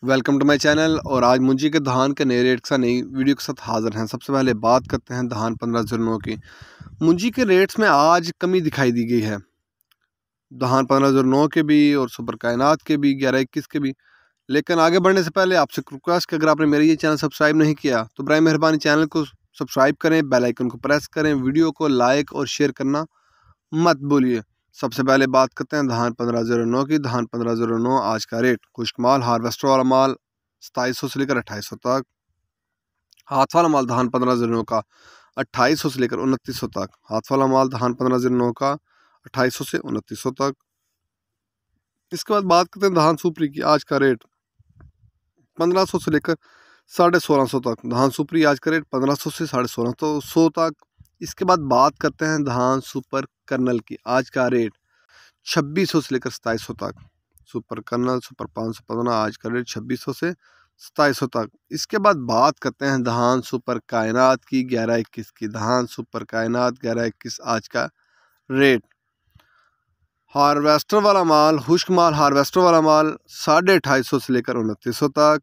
Welcome to my channel. और आज मुंजी के धान के नए रेट के साथ नई वीडियो के साथ हाजिर हैं। सबसे पहले बात करते हैं धान 1509 की। मुंजी के रेट्स में आज कमी दिखाई दी गई है। धान 1509 के भी और सुपर कायनात के भी, 1121 के भी। लेकिन आगे बढ़ने से पहले आपसे रिक्वेस्ट कि अगर आपने मेरा ये चैनल सब्सक्राइब नहीं किया तो बराए मेहरबानी चैनल को सब्सक्राइब करें, बेल आइकन को प्रेस करें, वीडियो को लाइक और शेयर करना मत भूलिए। सबसे पहले बात करते हैं धान 1509 की। धान 1509 आज का रेट। खुश्क माल हार्वेस्टर वाला माल 2700 से लेकर 2800 तक। हाथ वाला माल धान 1509 का 2800 से लेकर 2900 तक। हाथ वाला माल धान 1509 का 2800 से 2900 तक। इसके बाद बात करते हैं धान सुपरी की। आज का रेट 1500 से लेकर 1650 तक। धान सुपरी आज का रेट 1500 से 1650 तक। इसके बाद बात करते हैं धान सुपर कर्नल की। आज का रेट 2600 से लेकर 2700 तक। सुपर कर्नल सुपर 515 आज का रेट 2600 से 2700 तक। इसके बाद बात करते हैं धान सुपर कायनात की 1121 की। धान सुपर कायनात 1121 आज का रेट। हार्वेस्टर वाला माल, खुश्क माल हार्वेस्टर वाला माल 2850 से लेकर 2900 तक।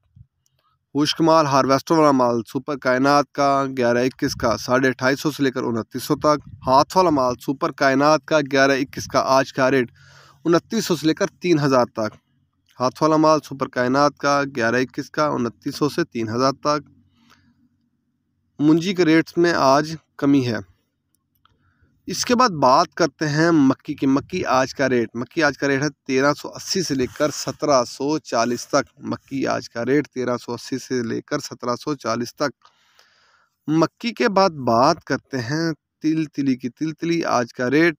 खुश्क माल हार्वेस्टर वाला माल सुपर कायनात का 1121 का 2850 से लेकर 2900 तक। हाथ वाला माल सुपर कायनात का 1121 का आज का रेट 2900 से लेकर 3000 तक। हाथ वाला माल सुपर कायनात का 1121 का 2900 से 3000 तक। मुंजी के रेट्स में आज कमी है। इसके बाद बात करते हैं मक्की की। मक्की आज का रेट है 1380 से लेकर 1740 तक। मक्की आज का रेट 1380 से लेकर 1740 तक। मक्की के बाद बात करते हैं तिली की। तिली आज का रेट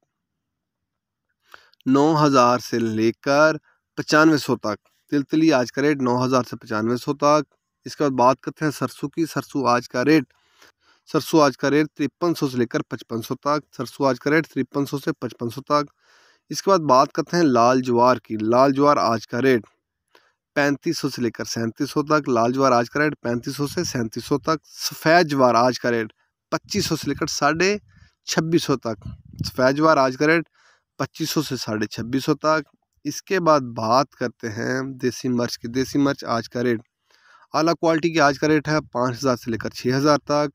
9000 से लेकर 9500 तक। तिली आज का रेट 9000 से 9500 तक। इसके बाद बात करते हैं सरसों की। सरसों आज का रेट 5300 से लेकर 5500 तक। सरसों आज का रेट 5300 से 5500 तक। इसके बाद बात करते हैं लाल ज्वार की। लाल ज्वार आज का रेट 3500 से लेकर 3700 तक। लाल ज्वार आज का रेट 3500 से 3700 तक। सफ़ेद ज्वार आज का रेट 2500 से लेकर 2650 तक। सफ़ेद ज्वार आज का रेट 2500 से 2650 तक। इसके बाद बात करते हैं देसी मिर्च की। देसी मिर्च आज का रेट आला क्वालिटी की आज का रेट है 5000 से लेकर 6000 तक।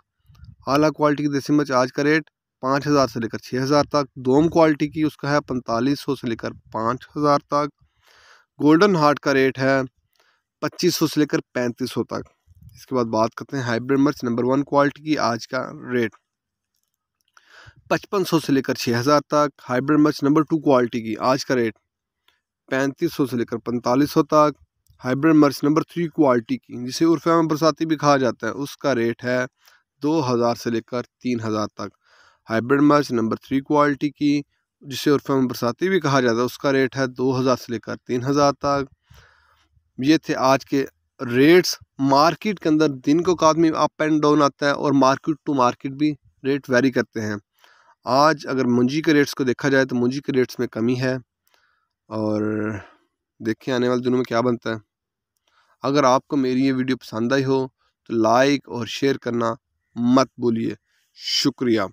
आला क्वालिटी की देसी मिर्च आज का रेट 5000 से लेकर 6000 तक। दोम क्वालिटी की उसका है 4500 से लेकर 5000 तक। गोल्डन हार्ट का रेट है 2500 से लेकर 3500 तक। इसके बाद बात करते हैं हाइब्रिड मिर्च नंबर 1 क्वालिटी की। आज का रेट 5500 से लेकर 6000 तक। हाइब्रिड मिर्च नंबर 2 क्वालिटी की आज का रेट 3500 से लेकर 4500 तक। हाइब्रिड मिर्च नंबर 3 क्वालिटी की, जिसे उर्फे में बरसाती भी कहा जाता है, उसका रेट है 2000 से लेकर 3000 तक। हाइब्रिड मिर्च नंबर 3 क्वालिटी की, जिसे उर्फे में बरसाती भी कहा जाता है, उसका रेट है 2000 से लेकर 3000 तक। ये थे आज के रेट्स। मार्केट के अंदर दिन को आदमी अप एंड डाउन आता है और मार्केट टू मार्केट भी रेट वेरी करते हैं। आज अगर मुंजी के रेट्स को देखा जाए तो मुंजी के रेट्स में कमी है और देखिए आने वाले दिनों में क्या बनता है। अगर आपको मेरी ये वीडियो पसंद आई हो तो लाइक और शेयर करना मत भूलिए। शुक्रिया।